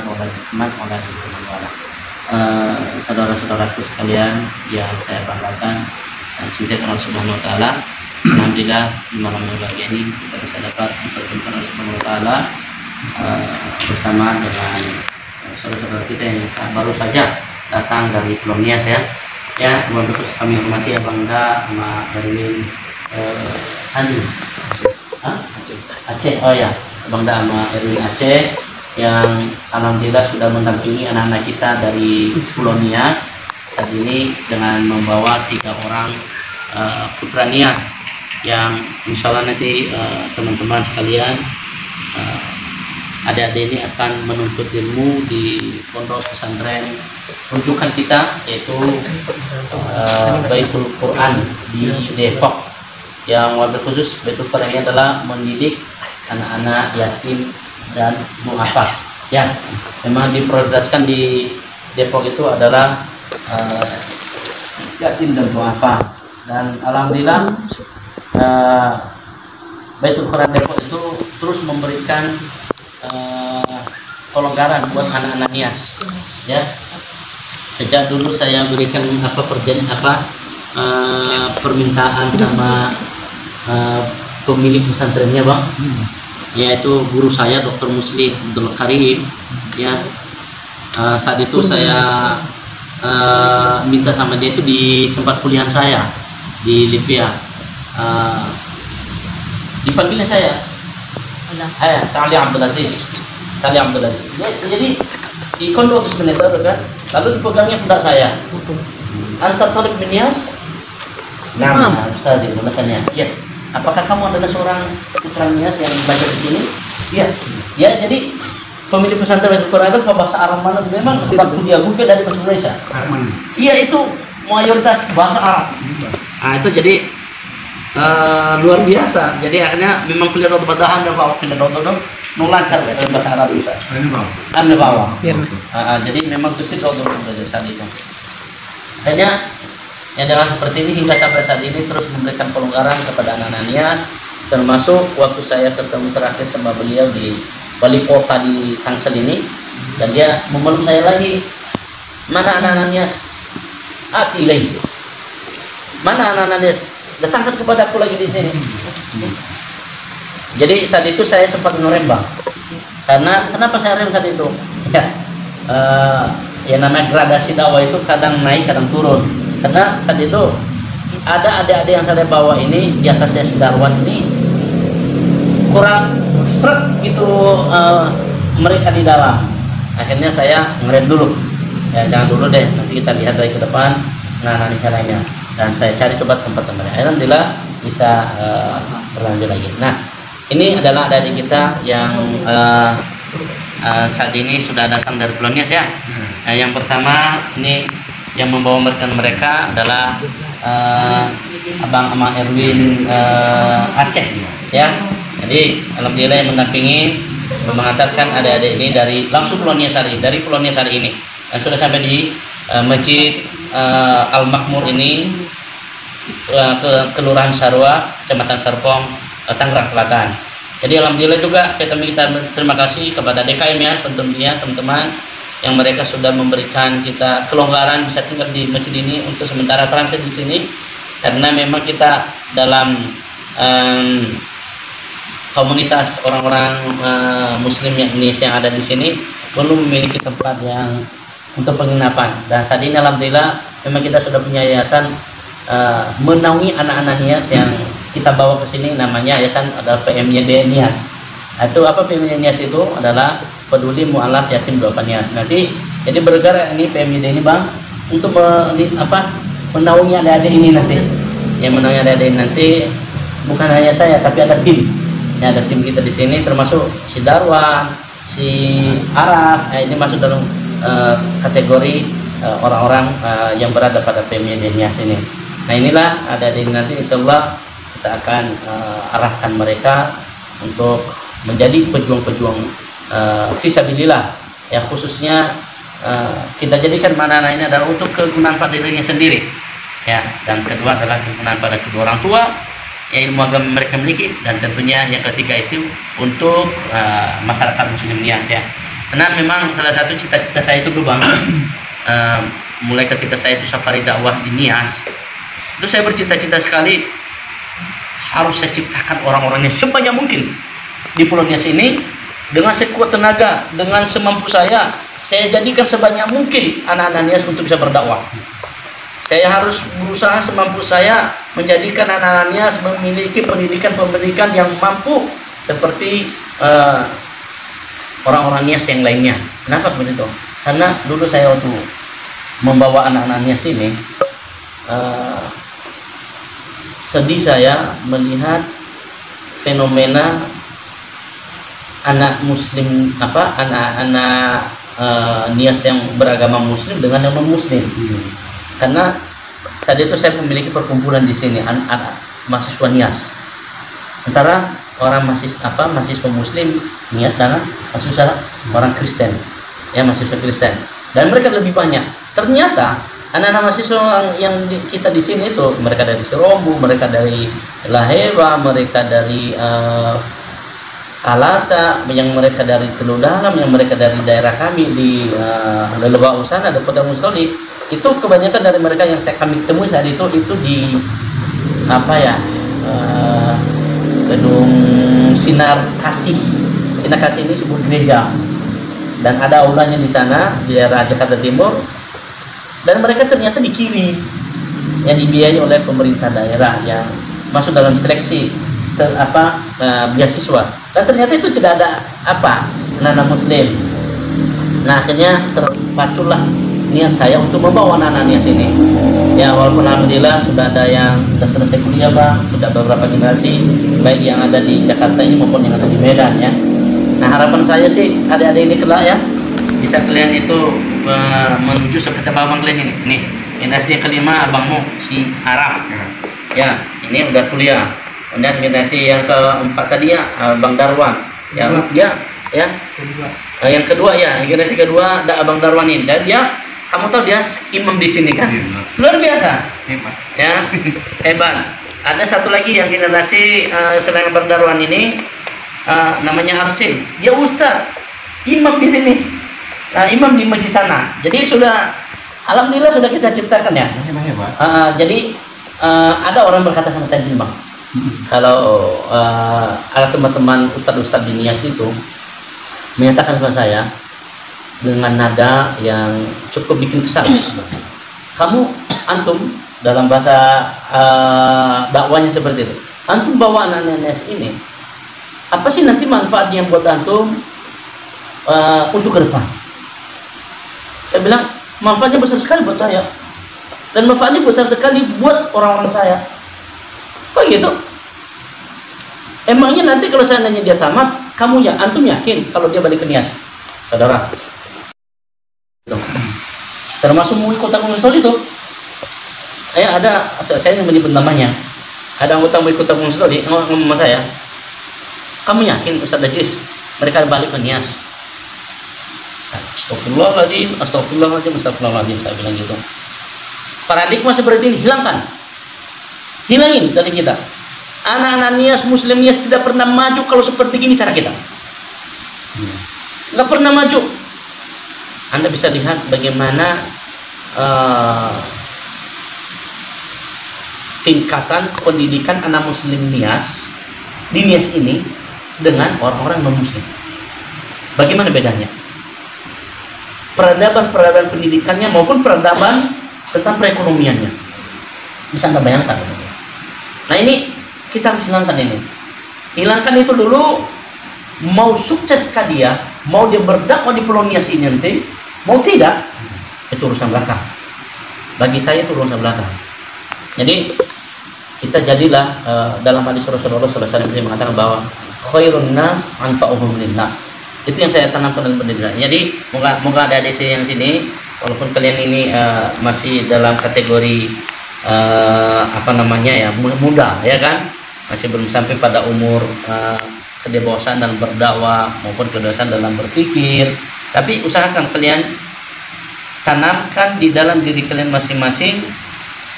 warahmatullahi wabarakatuh. Saudara-saudaraku sekalian yang saya banggakan dan cintai Allah Subhanahu wa taala. Alhamdulillah di malam yang bahagia ini kita bisa dapat mempertemukan Allah Subhanahu wa taala bersama dengan saudara-saudara kita yang baru saja datang dari Pulau Nias ya. Ya, terus kami hormati Abangda sama Erwin Aceh. Oh ya, Abangda sama Erwin Aceh yang alhamdulillah sudah mendampingi anak-anak kita dari Pulau Nias saat ini dengan membawa 3 orang putra Nias yang insya Allah nanti teman-teman sekalian adik-adik ini akan menuntut ilmu di pondok pesantren rujukan kita, yaitu Baitul Quran di Depok, yang wabil khusus Baitul Quran ini adalah mendidik anak-anak yatim dan mu'afah ya. Memang diprioritaskan di Depok itu adalah yatim dan mu'afah, dan alhamdulillah Baitul Quran Depok itu terus memberikan kelonggaran buat anak-anak Nias ya. Sejak dulu saya berikan permintaan sama pemilik pesantrennya Bang, yaitu guru saya Dr. Muslim Abdul Karim ya. Saat itu saya minta sama dia itu di tempat kuliah saya di Libya, dipanggilnya saya Tali Abdul Aziz. Jadi di kondok sebenarnya kan, lalu dipegangnya pundak saya. Anta Talib bin Nias? Nah, Ustaz mengatakannya, iya. Apakah kamu adalah seorang putra Nias yang belajar di sini? Iya. Ya, jadi pemilik pesantren Baitul Quran itu bahasa Arab mana? Memang sebab dia bukan dari bahasa Indonesia. Iya, itu mayoritas bahasa Arab. Nah, itu jadi luar biasa. Jadi akhirnya memang kuliah rodo batahan dan bawa kuliah rodo lancar ya dalam bahasa Arab Ustaz. Anda bawa. Jadi memang gesit rodo belajar saat itu. Akhirnya ya dengan seperti ini hingga sampai saat ini terus memberikan pelonggaran kepada anak-anak Nias, termasuk waktu saya ketemu terakhir sama beliau di Wali Kota di Tangsel ini, dan dia memeluk saya lagi. Mana anak-anak Nias? Ati lagi. Mana anak-anak Nias? Datangkan kepada aku lagi di sini. Jadi saat itu saya sempat merembang. Karena kenapa saya rem saat itu? Ya, yang namanya gradasi dakwah itu kadang naik, kadang turun. Karena saat itu ada adik-adik yang saya bawa ini di atasnya Sidarwan ini kurang seret gitu mereka di dalam. Akhirnya saya ngerem dulu. Ya jangan dulu deh, nanti kita lihat dari ke depan. Nah nanti caranya. Dan saya cari coba tempat tempatnya. Alhamdulillah bisa berlanjut lagi. Nah ini adalah adik kita yang saat ini sudah datang dari Pulau Nias ya. Yang pertama ini yang membawa mereka adalah Abang Ama Erwin Aceh ya. Jadi alhamdulillah yang mendampingi mengantarkan adik-adik ini langsung Pulau Nias hari ini dan sudah sampai di Masjid Al Makmur ini ke Kelurahan Sarwa, Kecamatan Serpong, Tangerang Selatan. Jadi alhamdulillah juga kita terima kasih kepada DKM ya, tentunya teman-teman yang mereka sudah memberikan kita kelonggaran bisa tinggal di masjid ini untuk sementara transit di sini, karena memang kita dalam komunitas orang-orang Muslim yang ada di sini belum memiliki tempat yang untuk penginapan. Dan saat ini alhamdulillah memang kita sudah punya yayasan menaungi anak-anak Nias yang kita bawa ke sini, namanya yayasan adalah PMYD Nias. Itu apa PMYD Nias itu adalah Peduli Mu'alaf Yatim Duafa Nias. Nanti jadi bergerak ini PMYD ini Bang untuk menaungi adik-adik ini nanti. Yang menaungi adik-adik nanti bukan hanya saya tapi ada tim. Ya, ada tim kita di sini termasuk si Darwan, si Araf. Ini masuk dalam kategori orang-orang yang berada pada PMYD Nias ini. Nah inilah ada di nanti insya Allah kita akan arahkan mereka untuk menjadi pejuang-pejuang fisabilillah ya, khususnya kita jadikan mana ini adalah untuk kegunaan pada dirinya sendiri ya, dan kedua adalah kegunaan pada kedua orang tua yang ilmu agama mereka miliki, dan tentunya yang ketiga itu untuk masyarakat Muslim Nias ya. Karena memang salah satu cita-cita saya itu dulu Bang, mulai ketika saya itu safari dakwah di Nias, itu saya bercita-cita sekali harus saya ciptakan orang-orangnya sebanyak mungkin di Pulau Nias ini. Dengan sekuat tenaga, dengan semampu saya jadikan sebanyak mungkin anak-anak Nias untuk bisa berdakwah. Saya harus berusaha semampu saya menjadikan anak-anak Nias memiliki pendidikan yang mampu seperti orang-orang Nias yang lainnya. Kenapa begitu? Karena dulu saya waktu membawa anak-anak Nias ini, sedih saya melihat fenomena anak muslim, anak-anak Nias yang beragama muslim dengan yang non muslim. Karena saat itu saya memiliki perkumpulan di sini anak mahasiswa Nias, antara orang mahasiswa muslim Nias dan mahasiswa orang Kristen, ya mahasiswa Kristen, dan mereka lebih banyak. Ternyata anak-anak mahasiswa yang kita di sini itu mereka dari Serombu, mereka dari Laheba, mereka dari Alasa, yang mereka dari Teluk Dalam, yang mereka dari daerah kami di Lelebak Usana, ada Kota Mustoli. Itu kebanyakan dari mereka yang kami temui saat itu di gedung Sinar Kasih. Sinar Kasih ini sebuah gereja dan ada aulanya di sana di daerah Jakarta Timur. Dan mereka ternyata dikirim, yang dibiayai oleh pemerintah daerah yang masuk dalam seleksi beasiswa. Dan ternyata itu tidak ada anak-anak muslim. Nah, akhirnya terpaculah niat saya untuk membawa anak-anak Nias ini. Ya, walaupun alhamdulillah sudah ada yang sudah selesai kuliah Bang, sudah beberapa generasi baik yang ada di Jakarta ini maupun yang ada di Medan ya. Nah, harapan saya sih adik-adik ini kelak ya bisa kalian itu menuju seperti abang kalian ini. Nih, generasi yang kelima abangmu si Araf. Ya, ini udah kuliah. Dan generasi yang keempat tadi ya Bang Darwan. Yang yang kedua ya, generasi kedua ada Abang Darwan ini. Dan dia, kamu tahu dia imam di sini kan? Luar biasa. Hebat. Ya, hebat. Ada satu lagi yang generasi selain Abang Darwan ini namanya Arsil. Dia ustaz, imam di sini. Imam di masjid sana. Jadi sudah alhamdulillah sudah kita ciptakan ya. Jadi ada orang berkata sama saya gini Bang. Kalau ada teman-teman ustadz-ustadz di Nias itu menyatakan sama saya dengan nada yang cukup bikin kesal, kamu antum dalam bahasa dakwanya seperti itu, antum bawa anak-anak Nias ini, apa sih nanti manfaatnya buat antum untuk ke depan? Saya bilang manfaatnya besar sekali buat saya, dan manfaatnya besar sekali buat orang-orang saya. Oh gitu. Emangnya nanti kalau seandainya dia tamat, antum yakin kalau dia balik ke Nias? Saudara, termasuk MUI Kota Mustoli itu, saya yang menyebut namanya, ada anggota MUI Kota Mustoli ngomong sama saya, kamu yakin Ustadz Ajis mereka balik ke Nias? Astagfirullahaladzim, astagfirullahaladzim, saya bilang gitu. Paradigma seperti ini hilangin dari kita. Anak-anak Nias, Muslim Nias tidak pernah maju kalau seperti gini cara kita. Nggak pernah maju. Anda bisa lihat bagaimana tingkatan pendidikan anak Muslim Nias di Nias ini dengan orang-orang non-Muslim. Bagaimana bedanya? Peradaban pendidikannya maupun peradaban tentang perekonomiannya. Bisa Anda bayangkan? Nah, ini kita harus hilangkan ini. Hilangkan itu dulu. Mau sukses kah dia, mau dia berdakwah di Pulau Nias ini nanti, mau tidak, itu urusan belakang. Bagi saya itu urusan belakang. Jadi kita jadilah dalam hadis Rasulullah SAW mengatakan bahwa khairun nas anfa'uhum linnas. Itu yang saya tanamkan dalam pendidikan. Jadi moga ada adik saya yang sini, walaupun kalian ini masih dalam kategori muda ya kan, masih belum sampai pada umur kedewasaan dalam berdakwah maupun kedewasaan dalam berpikir, tapi usahakan kalian tanamkan di dalam diri kalian masing-masing,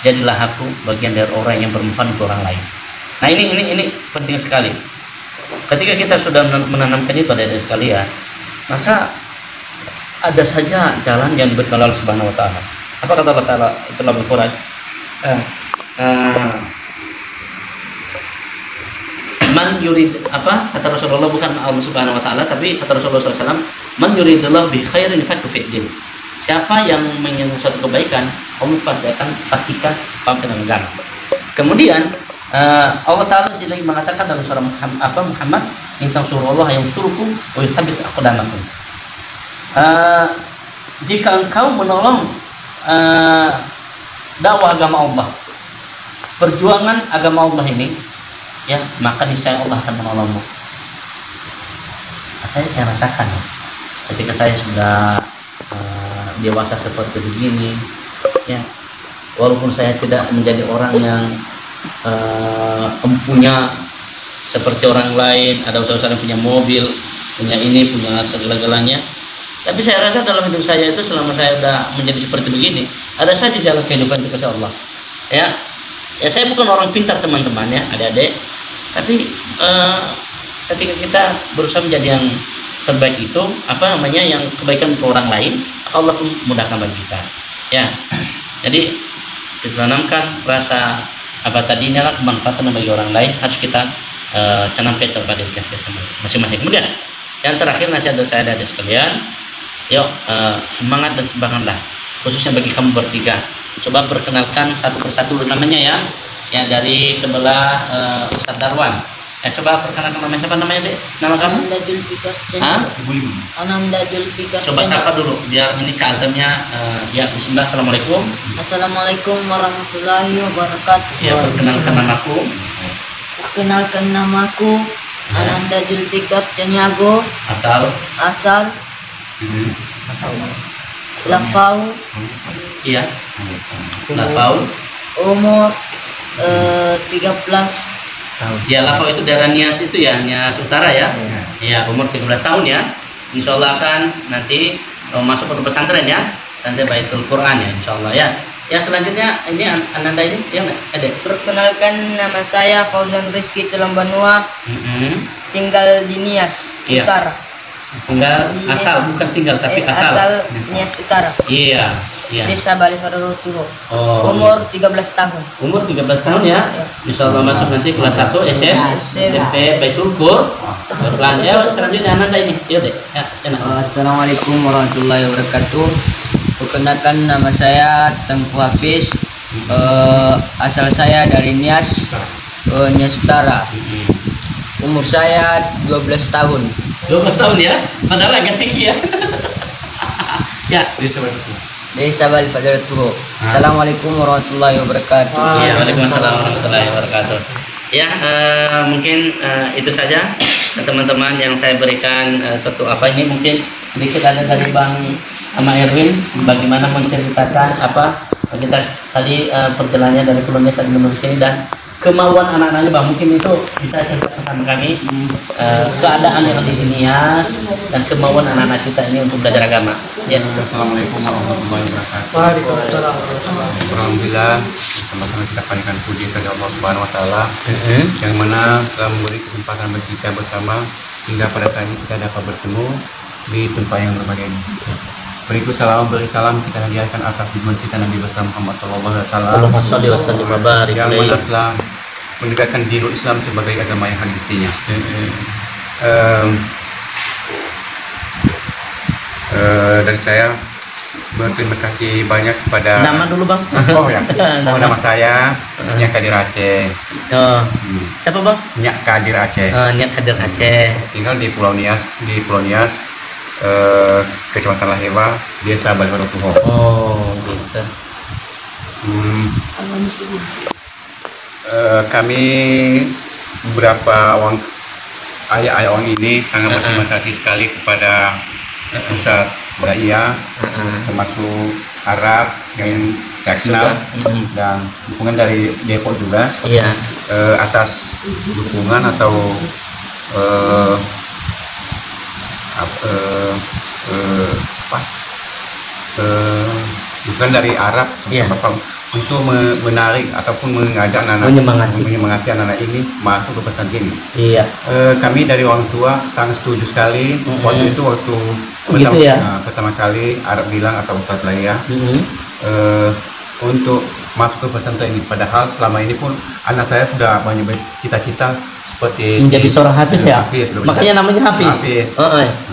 jadilah aku bagian dari orang yang bermanfaat untuk orang lain. Nah, ini penting sekali. Ketika kita sudah menanamkan itu adik-adik sekalian, maka ada saja jalan yang diberikan Allah Subhanahu wa taala. Apa kata Allah Taala dalam Al-Qur'an? Man yurid, apa kata Rasulullah, bukan Allah Subhanahu wa taala tapi kata Rasulullah SAW, man yuridillahu bi khairin faqihu fid din. Siapa yang menginginkan suatu kebaikan, Allah pasti akan fakihkan paham dengan agama. Kemudian Allah Taala juga mengatakan dalam surah Muhammad, "Intang surullah yang suruhku wa yuthabbit aqdamakum." Jika engkau menolong dakwah agama Allah, perjuangan agama Allah ini, ya, maka niscaya Allah akan menolongmu. Saya rasakan ya, ketika saya sudah dewasa seperti begini, ya, walaupun saya tidak menjadi orang yang punya seperti orang lain, ada usaha punya mobil, punya ini, punya segala-galanya, tapi saya rasa dalam hidup saya itu selama saya sudah menjadi seperti begini, ada saja jalan kehidupan itu kasih Allah. Ya, saya bukan orang pintar teman-teman ya, adik-adik, tapi ketika kita berusaha menjadi yang terbaik itu, yang kebaikan untuk orang lain, Allah pun mudahkan bagi kita. Ya, jadi kita tanamkan rasa tadinya lah kemanfaatan bagi orang lain, harus kita canamkan kepada diri kita masing-masing. Kemudian yang terakhir, nasihat dari saya dan sekalian, yuk semangat dan semangatlah, khususnya bagi kamu bertiga. Coba perkenalkan satu persatu namanya ya dari sebelah Ustadz Darwan. Coba perkenalkan namanya, siapa namanya, Dek? Nama kamu? Ananda Julfikar. Ananda Julfikar. Coba sapa dulu biar ini keazamnya. Ya, bismillah. Assalamualaikum. Assalamualaikum warahmatullahi wabarakatuh. Ya, perkenalkan namaku. Perkenalkan namaku Ananda Julfikar Caniago. Asal Lafau. Iya. Lafau. Umur 13 tahun. Ya, Lafau itu daerah Nias itu ya, Nias Utara ya. Iya, umur 13 tahun ya. Insya Allah akan nanti masuk ke pesantren ya, nanti Baitul Quran ya, Insya Allah ya. Ya, selanjutnya ini Ananda ini ya, Adek. Perkenalkan, nama saya Fauzan Rizky Telambanua. Tinggal di Nias Utara. Tinggal di asal, bukan tinggal tapi asal. Asal Nias Utara. Iya. Desa Bali Faroturo. Umur 13 tahun. Umur 13 tahun ya. Insya Allah masuk nanti kelas 1 SMP Baitul Quran. Ya, selanjutnya Ananda ini. Ya, Dek. Ya, Assalamualaikum warahmatullahi wabarakatuh. Perkenalkan, nama saya Tengku Hafiz. Asal saya dari Nias Utara. Umur saya 12 tahun. 12 tahun ya. Padahal agak tinggi ya. Ya, Desa Bali Faroturo. Assalamualaikum warahmatullahi wabarakatuh. Waalaikumsalam warahmatullahi wabarakatuh. Ya, mungkin itu saja teman-teman yang saya berikan suatu ini mungkin sedikit ada dari Bang Erwin bagaimana menceritakan kita tadi perjalanannya dari kolonial ke Indonesia ini dan kemauan anak-anaknya, Bang, mungkin itu bisa ceritakan sama kami keadaan yang ada di Nias dan kemauan anak-anak kita ini untuk belajar agama. Ya. Assalamualaikum warahmatullahi wabarakatuh. Waalaikumsalam. Alhamdulillah, sama-sama kita panjatkan puji kepada Allah Subhanahu wa taala yang mana telah memberi kesempatan bagi kita bersama hingga pada saat ini kita dapat bertemu di tempat yang berbahagia ini. Beriku beri salam kita hadiahkan atas junjungan kita Nabi besar Muhammad sallallahu alaihi wasallam yang mana telah mendekatkan dinul Islam sebagai agama yang hakikatnya. Dari saya berterima kasih banyak kepada nama dulu, Bang. Nama saya Nyak Kadir Aceh. Siapa, Bang? Nyak Kadir Aceh. Nyak Kadir Aceh. Tinggal di Pulau Nias, Kecamatan Lahewa, Desa Bali Faroturo. Oh, gitu. Kami beberapa ayah orang ini sangat berterima kasih sekali kepada pusat Daya, termasuk Arab yang saya kenal dan dukungan dari Depok juga. Iya. Atas dukungan atau bukan dari Arab, Iya. Bapak untuk menarik ataupun mengajak anak-anak, menyemangati anak-anak ini masuk ke pesantren ini. Iya. Kami dari orang tua sangat setuju sekali. Waktu itu pertama kali Arab bilang atau Ustadz Laya untuk masuk ke pesantren ini. Padahal selama ini pun anak saya sudah banyak cita-cita seperti menjadi seorang hafiz ya. Makanya namanya hafiz.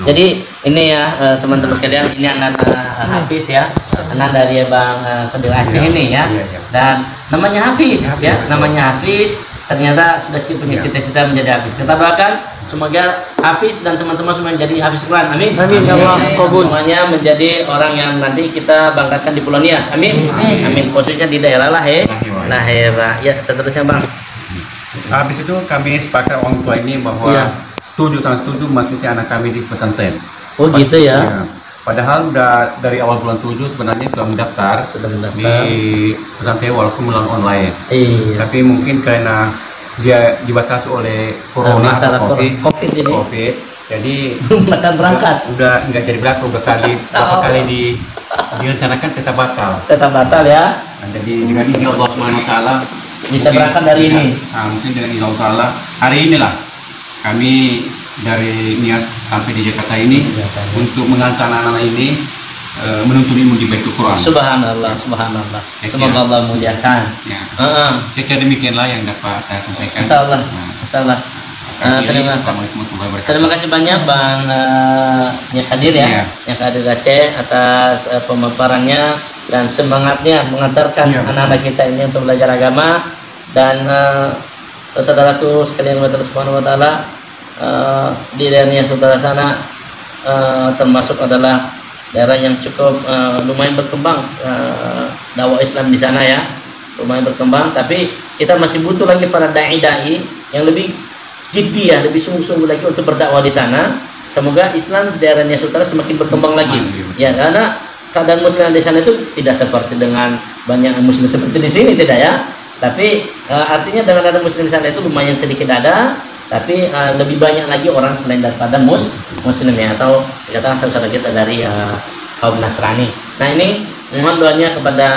Jadi ini ya teman-teman sekalian, ini anak hafiz ya, anak dari Bang Kedil Aceh ini ya. Dan namanya hafiz ya, namanya hafiz. Ternyata sudah punya cita-cita menjadi hafiz. Kita doakan semoga hafiz dan teman-teman semua menjadi hafiz Quran. Amin. Amin ya Allah. Semuanya menjadi orang yang nanti kita banggakan di Pulau Nias. Amin. Amin. Khususnya di daerah lahir. Ya, seterusnya Bang. Habis itu kami sepakat orang tua ini bahwa sangat setuju masuknya anak kami di pesantren. Oh gitu ya. Padahal udah dari awal bulan 7 sebenarnya sudah mendaftar di pesantren walaupun melalui online. Tapi mungkin karena dia dibatasi oleh corona atau COVID ini. Jadi belum akan berangkat. Udah nggak jadi berangkat, berapa kali direncanakan tetap batal. Tetap batal ya. Jadi dengan izin Allah Subhanahu Wa Taala bisa berangkat dari ini. Mungkin dengan izin Allah Taala hari inilah kami dari Nias sampai di Jakarta ini untuk mengantar anak-anak ini menuntut ilmu di Baitul Quran. Subhanallah, subhanallah. Semoga Allah muliakan. Kira demikianlah yang dapat saya sampaikan. Insyaallah. Insyaallah. Terima kasih banyak Bang Kadir ya, yang Kadir Aceh atas pemaparannya dan semangatnya mengantarkan anak-anak kita ini untuk belajar agama. Dan saudaraku sekalian Allah Subhanahu Wa Taala, di daerahnya saudara sana termasuk adalah daerah yang cukup lumayan berkembang dakwah Islam di sana ya, lumayan berkembang. Tapi kita masih butuh lagi para dai-dai yang lebih jiddiyah, lebih sungguh-sungguh lagi untuk berdakwah di sana. Semoga Islam di daerahnya saudara semakin berkembang lagi. Ya, karena keadaan Muslim di sana itu tidak seperti dengan banyak Muslim seperti di sini, tidak ya. Tapi artinya dengan ada Muslim di sana itu lumayan sedikit ada, tapi lebih banyak lagi orang selain daripada Muslim ya, atau katakan saudara kita dari kaum Nasrani. Nah ini mohon doanya kepada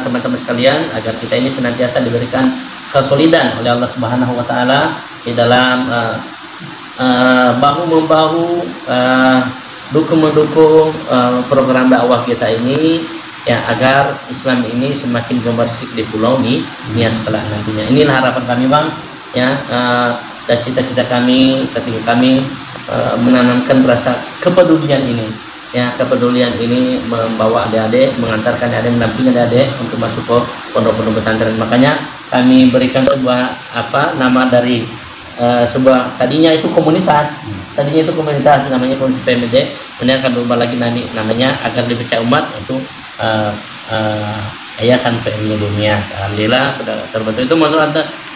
teman-teman sekalian agar kita ini senantiasa diberikan kesolidan oleh Allah Subhanahu Wa Taala di dalam bahu membahu dukung mendukung program dakwah kita ini ya, agar Islam ini semakin gemercik di pulau Nias setelah nantinya. Inilah harapan kami Bang ya, dan cita-cita kami ketika kami menanamkan rasa kepedulian ini ya, kepedulian ini membawa adik-adik, mengantarkan adik-adik, mendampingi adik-adik untuk masuk ke pondok-pondok pesantren. Makanya kami berikan sebuah nama dari sebuah tadinya itu komunitas, namanya komunitas PMD. Kemudian akan berubah lagi namanya agar dipecah umat untuk Yayasan PMD Nias. Alhamdulillah sudah terbentuk. Itu mohon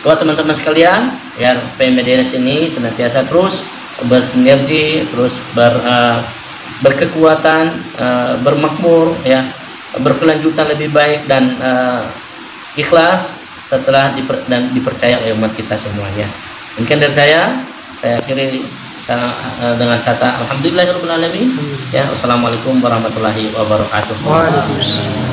doa teman-teman sekalian agar PMD Nias ini senantiasa terus bersinergi, terus berkekuatan, bermakmur ya, berkelanjutan lebih baik dan ikhlas setelah dipercaya oleh umat kita semuanya. Mungkin dari saya akhiri dengan kata alhamdulillahirabbil alamin ya. Wassalamualaikum warahmatullahi wabarakatuh. Waalaikumsalam.